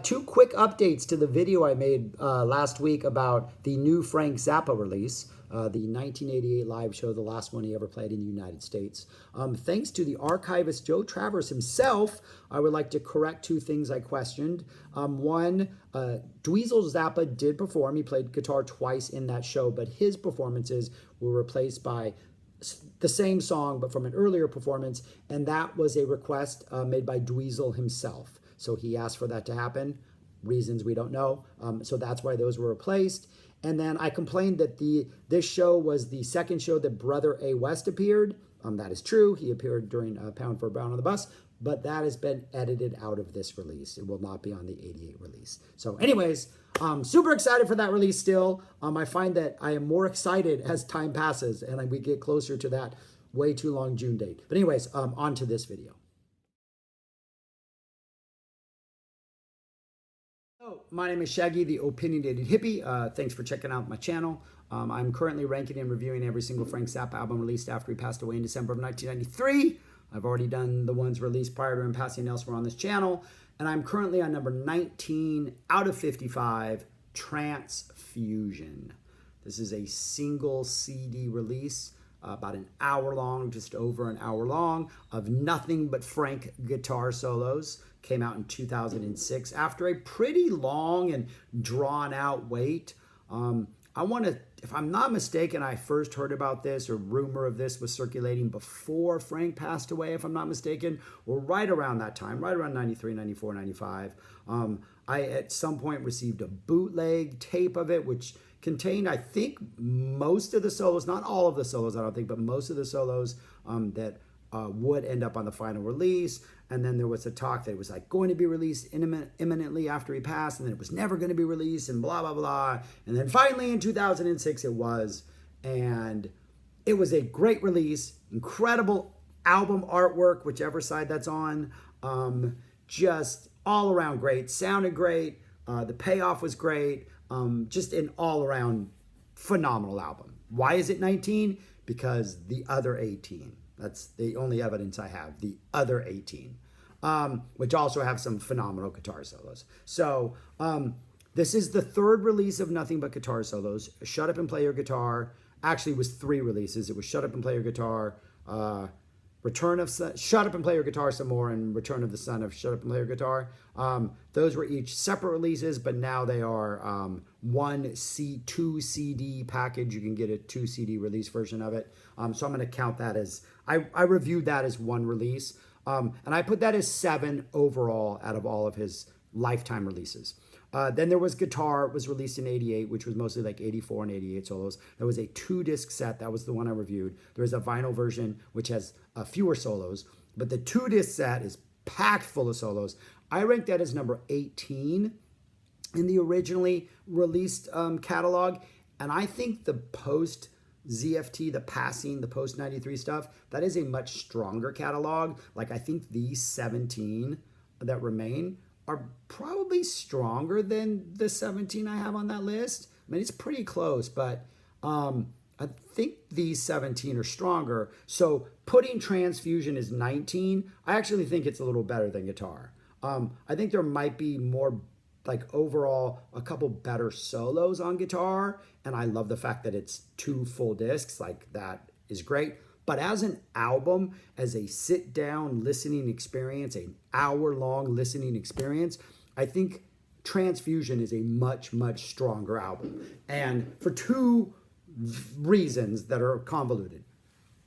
Two quick updates to the video I made last week about the new Frank Zappa release, the 1988 live show, the last one he ever played in the United States. Thanks to the archivist Joe Travers himself, I would like to correct two things I questioned. One, Dweezil Zappa did perform. He played guitar twice in that show, but his performances were replaced by the same song, but from an earlier performance, and that was a request made by Dweezil himself. So he asked for that to happen. Reasons we don't know. So that's why those were replaced. And then I complained that this show was the second show that Brother A. West appeared. That is true. He appeared during Pound for a Brown on the Bus, but that has been edited out of this release. It will not be on the 88 release. So anyways, super excited for that release still. I find that I am more excited as time passes and we get closer to that way too long June date. But anyways, on to this video. My name is Shaggy, the Opinionated Hippie. Thanks for checking out my channel. I'm currently ranking and reviewing every single Frank Zappa album released after he passed away in December of 1993. I've already done the ones released prior to him passing elsewhere on this channel. And I'm currently on number 19 out of 55, Transfusion. This is a single CD release, about an hour long, just over an hour long, of nothing but Frank guitar solos. Came out in 2006 after a pretty long and drawn out wait. I want to, if I'm not mistaken, I first heard about this, or rumor of this was circulating before Frank passed away, if I'm not mistaken, or right around that time, right around 93, 94, 95. I, at some point, received a bootleg tape of it, which contained, I think, most of the solos, not all of the solos, I don't think, but most of the solos that would end up on the final release. And then there was a talk that it was like going to be released imminently after he passed, and then it was never going to be released, and blah, blah, blah. And then finally in 2006 it was, and it was a great release, incredible album artwork, whichever side that's on, just all around great, sounded great, the payoff was great, just an all around phenomenal album. Why is it 19? Because the other 18. That's the only evidence I have, the other 18, which also have some phenomenal guitar solos. So this is the third release of Nothing But Guitar Solos. Shut Up and Play Your Guitar actually was 3 releases. It was Shut Up and Play Your Guitar, Return of Sun, Shut Up and Play Your Guitar Some More, and Return of the Sun of Shut Up and Play Your Guitar. Those were each separate releases, but now they are two CD package. You can get a 2 CD release version of it. So I'm going to count that as, I reviewed that as 1 release. And I put that as 7 overall out of all of his lifetime releases. Then there was Guitar, was released in 88, which was mostly like 84 and 88 solos. There was a 2-disc set. That was the one I reviewed. There's a vinyl version, which has fewer solos. But the 2-disc set is packed full of solos. I ranked that as number 18 in the originally released catalog. And I think the post ZFT, the passing, the post 93 stuff, that is a much stronger catalog. Like, I think these 17 that remain are probably stronger than the 17 I have on that list. I mean, it's pretty close, but I think these 17 are stronger. So putting Transfusion as 19, I actually think it's a little better than Guitar. I think there might be more, like, overall a couple better solos on Guitar, and I love the fact that it's 2 full discs. Like, that is great. But as an album, as a sit-down listening experience, an hour-long listening experience, I think Transfusion is a much, much stronger album. And for 2 reasons that are convoluted.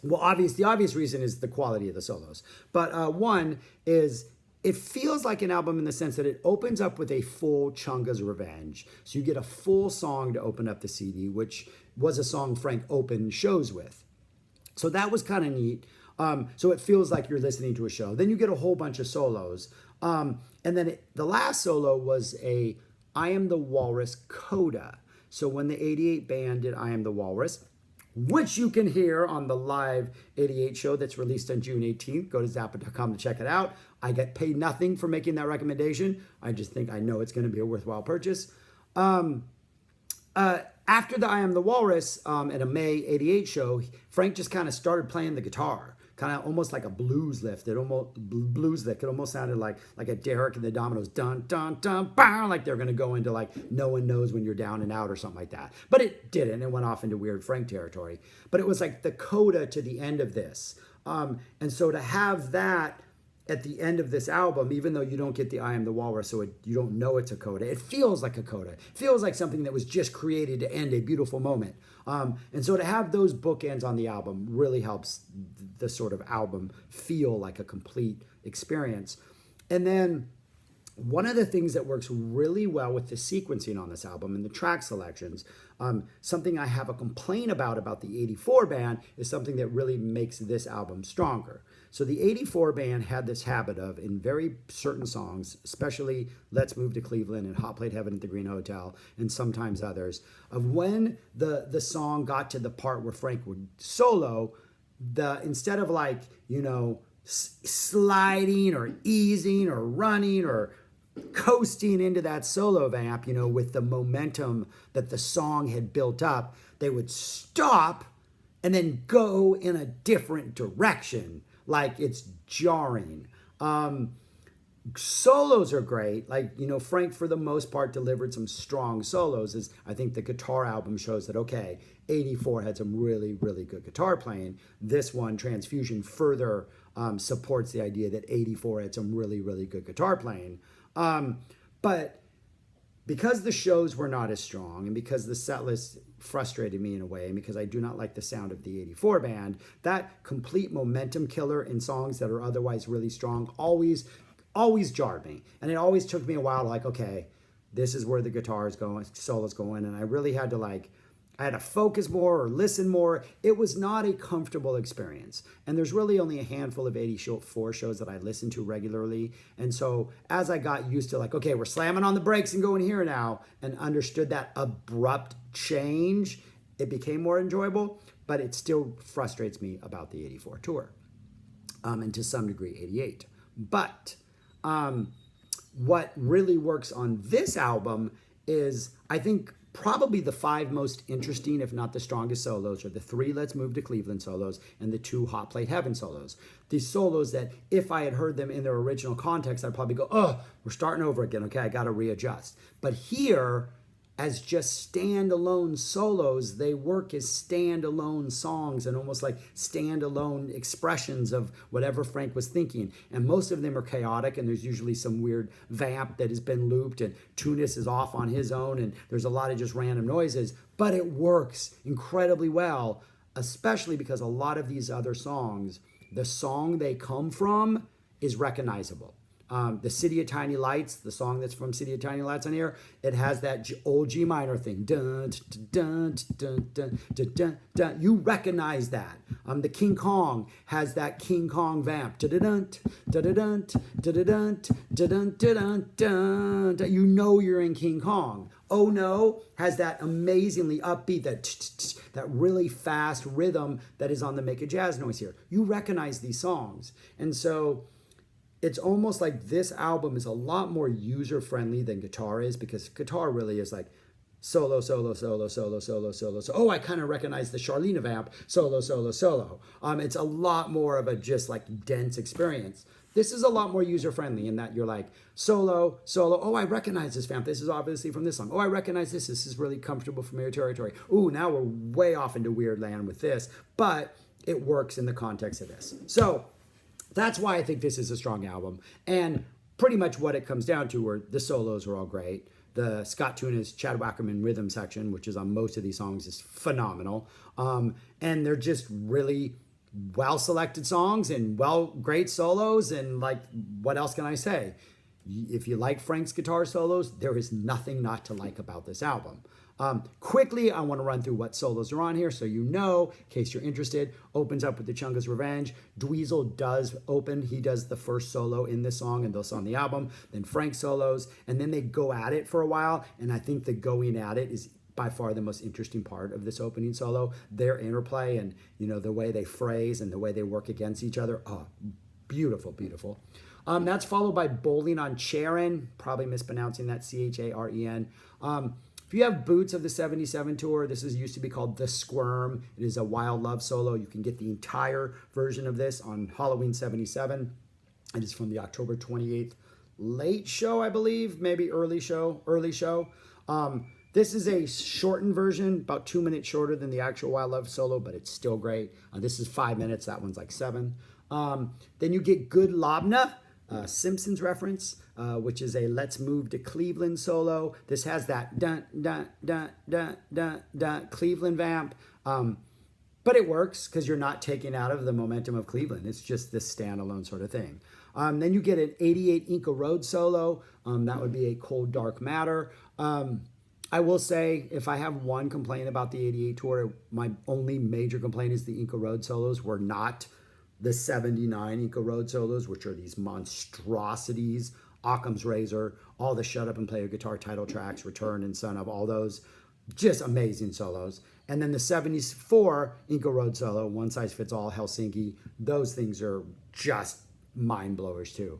Well, the obvious reason is the quality of the solos. But one is, it feels like an album in the sense that it opens up with a full Chunga's Revenge. So you get a full song to open up the CD, which was a song Frank opened shows with. So that was kind of neat. So it feels like you're listening to a show. Then you get a whole bunch of solos. And then the last solo was a I Am the Walrus coda. So when the 88 band did I Am the Walrus, which you can hear on the live 88 show that's released on June 18th. Go to Zappa.com to check it out. I get paid nothing for making that recommendation. I just think I know it's going to be a worthwhile purchase. After the I Am the Walrus at a May 88 show, Frank just kind of started playing the guitar kind of almost like a blues lift. It almost sounded like a Derek and the Dominoes, dun dun dun, bang, like they're gonna go into like No One Knows When You're Down and Out or something like that. But it didn't. It went off into weird Frank territory. But it was like the coda to the end of this, and so to have that at the end of this album, even though you don't get the I Am the Walrus, so you don't know it's a coda, it feels like a coda. It feels like something that was just created to end a beautiful moment. And so to have those bookends on the album really helps the sort of album feel like a complete experience. And then one of the things that works really well with the sequencing on this album and the track selections, something I have a complaint about the 84 band is something that really makes this album stronger. So the 84 band had this habit of, in very certain songs, especially Let's Move to Cleveland and Hot Plate Heaven at the Green Hotel, and sometimes others, of when the song got to the part where Frank would solo, instead of like, sliding or easing or running or coasting into that solo vamp, with the momentum that the song had built up, they would stop and then go in a different direction. Like it's jarring. Solos are great. Like, Frank, for the most part, delivered some strong solos. As I think the guitar album shows that, okay, 84 had some really, really good guitar playing. This one, Transfusion, further supports the idea that 84 had some really, really good guitar playing. But because the shows were not as strong and because the set list frustrated me in a way and because I do not like the sound of the 84 band, that complete momentum killer in songs that are otherwise really strong always jarred me. And it always took me a while to like, okay, this is where the guitar is going, solo's going. And I really had to I had to focus more or listen more. It was not a comfortable experience. And there's really only a handful of 84 shows that I listen to regularly. And so as I got used to like, okay, we're slamming on the brakes and going here now, and understood that abrupt change, it became more enjoyable, but it still frustrates me about the 84 tour. And to some degree, 88. But what really works on this album is, I think, probably the 5 most interesting, if not the strongest solos, are the 3 Let's Move to Cleveland solos and the 2 Hot Plate Heaven solos. These solos that if I had heard them in their original context, I'd probably go, oh, we're starting over again. Okay, I got to readjust. But here, as just standalone solos, they work as standalone songs and almost like standalone expressions of whatever Frank was thinking. And most of them are chaotic, and there's usually some weird vamp that has been looped, and Tunis is off on his own, and there's a lot of just random noises. But it works incredibly well, especially because a lot of these other songs, the song they come from is recognizable. The City of Tiny Lights, the song that's from City of Tiny Lights on here, it has that old G minor thing. Dun, dun, dun, dun, dun, dun, dun. You recognize that. The King Kong has that King Kong vamp. Dun, dun, dun, dun, dun, dun, dun. You know you're in King Kong. Oh No has that amazingly upbeat, that really fast rhythm that is on the Make a Jazz Noise here. You recognize these songs. And so it's almost like this album is a lot more user-friendly than guitar is, because guitar really is like solo, solo, solo, solo, solo, solo. So, oh, I kind of recognize the Charlene vamp, solo, solo, solo. It's a lot more of a just like dense experience. This is a lot more user-friendly in that you're like, solo, solo, oh, I recognize this vamp. This is obviously from this song. Oh, I recognize this. This is really comfortable, familiar territory. Ooh, now we're way off into weird land with this, but it works in the context of this. So that's why I think this is a strong album. And pretty much what it comes down to are the solos are all great. The Scott Tunis, Chad Wackerman rhythm section, which is on most of these songs, is phenomenal. And they're just really well-selected songs and great solos. And like, what else can I say? If you like Frank's guitar solos, there is nothing not to like about this album. Quickly, I want to run through what solos are on here so you know, in case you're interested. Opens up with the Chunga's Revenge. Dweezil does open. He does the first solo in this song and thus on the album. Then Frank solos. And then they go at it for a while. And I think the going at it is by far the most interesting part of this opening solo. Their interplay and, the way they phrase and the way they work against each other. Oh, beautiful, beautiful. That's followed by Bowling on Charon. Probably mispronouncing that, Charen. If you have boots of the 77 tour, this is used to be called The Squirm. It is a Wild Love solo. You can get the entire version of this on Halloween 77. It is from the October 28th late show, I believe, maybe early show. This is a shortened version, about 2 minutes shorter than the actual Wild Love solo, but it's still great. This is 5 minutes. That one's like 7. Then you get Good Labna, Simpsons reference, which is a Let's Move to Cleveland solo. This has that dun, dun, dun, dun, dun, dun, Cleveland vamp. But it works because you're not taking out of the momentum of Cleveland. It's just this standalone sort of thing. Then you get an 88 Inca Road solo. That would be a Cold Dark Matter. I will say, if I have one complaint about the 88 tour, my only major complaint is the Inca Road solos were not the 79 Inca Road solos, which are these monstrosities. Occam's Razor, all the Shut Up and Play Your Guitar title tracks, Return and Son of, all those, just amazing solos. And then the 74 Inca Road solo, One Size Fits All, Helsinki, those things are just mind blowers too.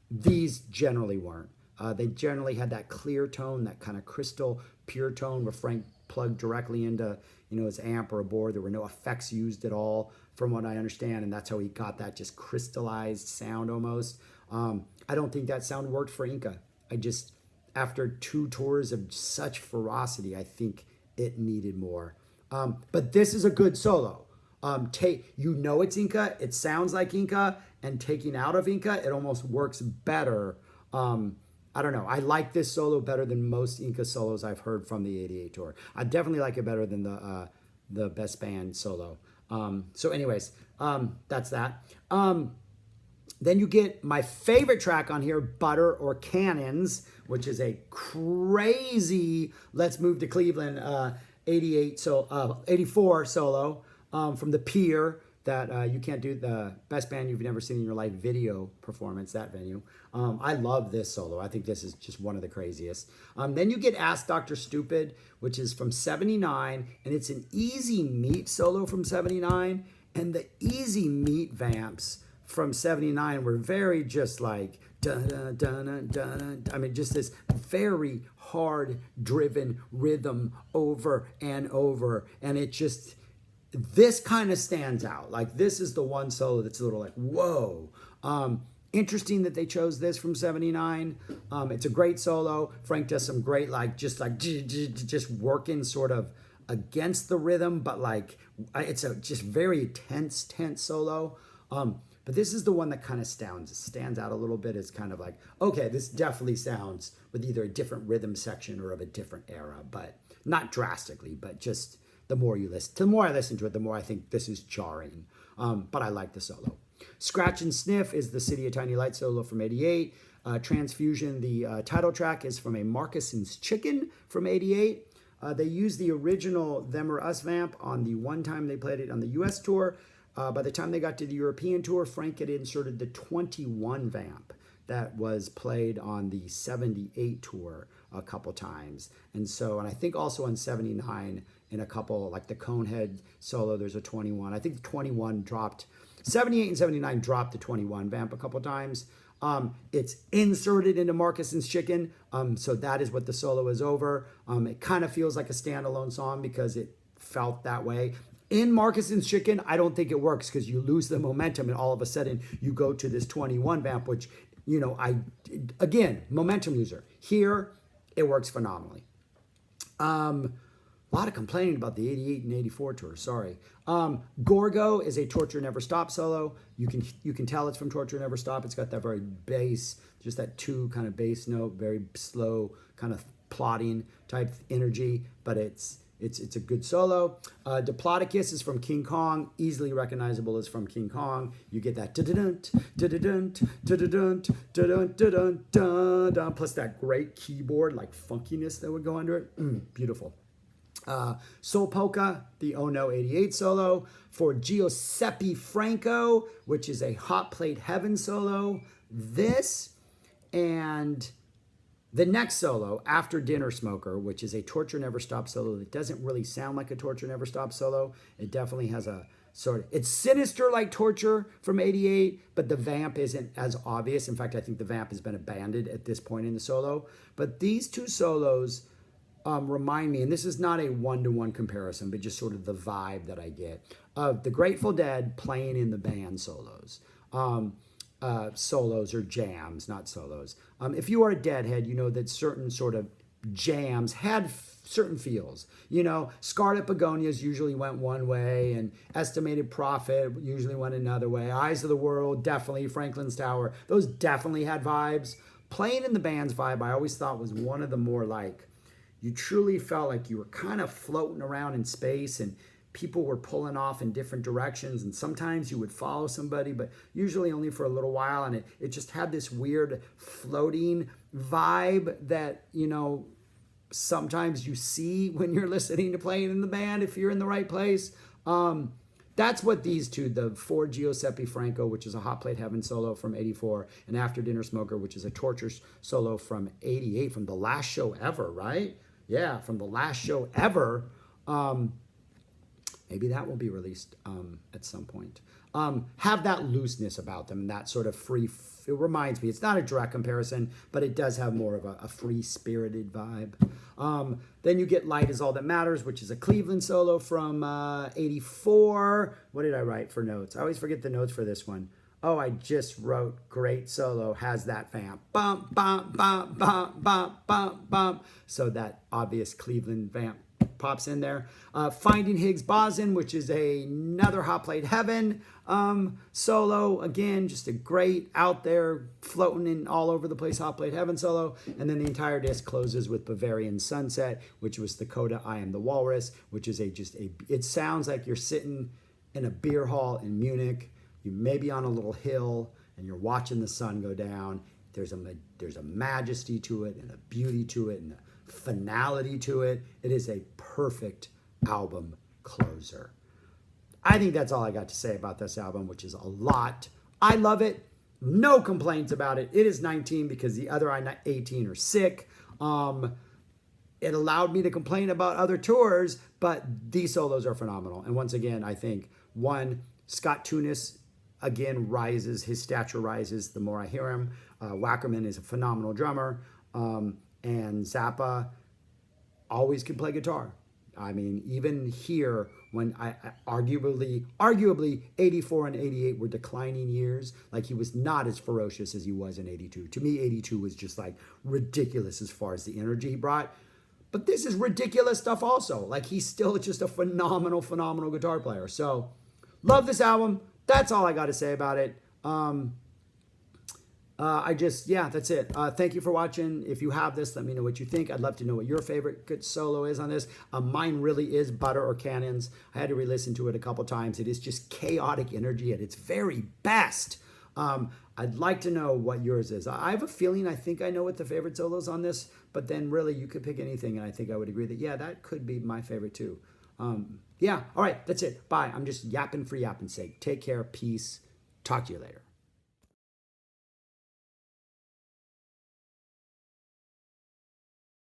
These generally weren't. They generally had that clear tone, that kind of crystal pure tone where Frank plugged directly into, his amp or a board. There were no effects used at all, from what I understand, and that's how he got that just crystallized sound almost. I don't think that sound worked for Inca. After 2 tours of such ferocity, I think it needed more. But this is a good solo. It's Inca, it sounds like Inca, and taking out of Inca, it almost works better. I don't know. I like this solo better than most Inca solos I've heard from the 88 tour. I definitely like it better than the Best Band solo. So anyways, that's that. Then you get my favorite track on here, Butter or Cannons, which is a crazy Let's Move to Cleveland 84 solo from the Pier. That you can't do, the Best Band You've Never Seen in Your Life video performance, that venue. I love this solo. I think this is just one of the craziest. Then you get Ask Dr. Stupid, which is from 79, and it's an Easy Meat solo from 79, and the Easy Meat vamps from 79 were very just like, dun, dun, dun, dun, dun. I mean, just this very hard driven rhythm over and over, and it just... This kind of stands out. Like, this is the one solo that's a little like, whoa. Interesting that they chose this from 79. It's a great solo. Frank does some great, just working sort of against the rhythm, but it's a just very tense solo. But this is the one that kind of stands out a little bit. It's kind of like, okay, this definitely sounds with either a different rhythm section or of a different era, but not drastically, but just... The more I listen to it, the more I think this is jarring. But I like the solo. Scratch and Sniff is the City of Tiny Lights solo from 88. Transfusion, the title track, is from a Marcuson's Chicken from 88. They used the original Them or Us vamp on the one time they played it on the US tour. By the time they got to the European tour, Frank had inserted the 21 vamp that was played on the 78 tour a couple times. And I think also on 79, in a couple, like the Conehead solo, there's a 21. I think the 21 dropped, 78 and 79 dropped the 21 vamp a couple times. It's inserted into Marcuson's Chicken, so that is what the solo is over. It kind of feels like a standalone song because it felt that way. In Marcuson's Chicken, I don't think it works because you lose the momentum and all of a sudden you go to this 21 vamp, which, again, momentum loser. Here, it works phenomenally. A lot of complaining about the 88 and 84 tour, sorry. Gorgo is a Torture Never Stop solo. You can tell it's from Torture Never Stop. It's got that very bass, just that 2 kind of bass note, very slow kind of plotting type energy, but it's a good solo. Diplodocus is from King Kong, easily recognizable as from King Kong. You get that da-da-dunt, da-da-dunt, da-da-dunt, da-dunt, da-dunt, da-dunt, plus that great keyboard like funkiness that would go under it. Beautiful. Soul Polka, the Oh No 88 solo. For Giuseppe Franco, which is a Hot Plate Heaven solo. This and the next solo, After Dinner Smoker, which is a Torture Never Stop solo that doesn't really sound like a Torture Never Stop solo. It definitely has a sort of, it's sinister like Torture from 88, but the vamp isn't as obvious. In fact, I think the vamp has been abandoned at this point in the solo. But these 2 solos remind me, and this is not a one-to-one comparison, but just sort of the vibe that I get of the Grateful Dead playing in the band solos. Solos or jams, not solos. If you are a Deadhead, you know that certain sort of jams had certain feels. You know, Scarlet Begonias usually went one way, and Estimated Prophet usually went another way. Eyes of the World, definitely. Franklin's Tower, those definitely had vibes. Playing in the band's vibe, I always thought was one of the more like, you truly felt like you were kind of floating around in space and people were pulling off in different directions, and sometimes you would follow somebody, but usually only for a little while, and it just had this weird floating vibe that, you know, sometimes you see when you're listening to playing in the band if you're in the right place. That's what these two, the For Giuseppe Franco, which is a Hot Plate Heaven solo from 84, and After Dinner Smoker, which is a Torture solo from 88, from the last show ever, right? Yeah, from the last show ever. Maybe that will be released at some point. Have that looseness about them, that sort of free, it reminds me, it's not a direct comparison, but it does have more of a free-spirited vibe. Then you get Light Is All That Matters, which is a Cleveland solo from 84. What did I write for notes? I always forget the notes for this one. Oh, I just wrote great solo, has that vamp. Bump, bump, bump, bump, bump, bump, bump. So that obvious Cleveland vamp pops in there. Finding Higgs Boson, which is another Hot Plate Heaven solo. Again, just a great out there, floating in all over the place Hot Plate Heaven solo. And then the entire disc closes with Bavarian Sunset, which was the Coda I Am the Walrus, which is it sounds like you're sitting in a beer hall in Munich. You may be on a little hill and you're watching the sun go down. There's a majesty to it and a beauty to it and a finality to it. It is a perfect album closer. I think that's all I got to say about this album, which is a lot. I love it. No complaints about it. It is 19 because the other 18 are sick. It allowed me to complain about other tours, but these solos are phenomenal. And once again, I think, one, Scott Tunis, again, rises. His stature rises the more I hear him. Wackerman is a phenomenal drummer. And Zappa always can play guitar. I mean, even here, when I arguably 84 and 88 were declining years, like he was not as ferocious as he was in 82. To me, 82 was just like ridiculous as far as the energy he brought. But this is ridiculous stuff also. Like, he's still just a phenomenal, phenomenal guitar player. So, love this album. That's all I got to say about it. That's it. Thank you for watching. If you have this, let me know what you think. I'd love to know what your favorite good solo is on this. Mine really is Butter or Cannons. I had to re-listen to it a couple times. It is just chaotic energy at its very best. I'd like to know what yours is. I have a feeling I think I know what the favorite solo is on this, but then really you could pick anything, and I think I would agree that, yeah, that could be my favorite too. All right, that's it. Bye. I'm just yapping for yapping's sake. Take care. Peace. Talk to you later.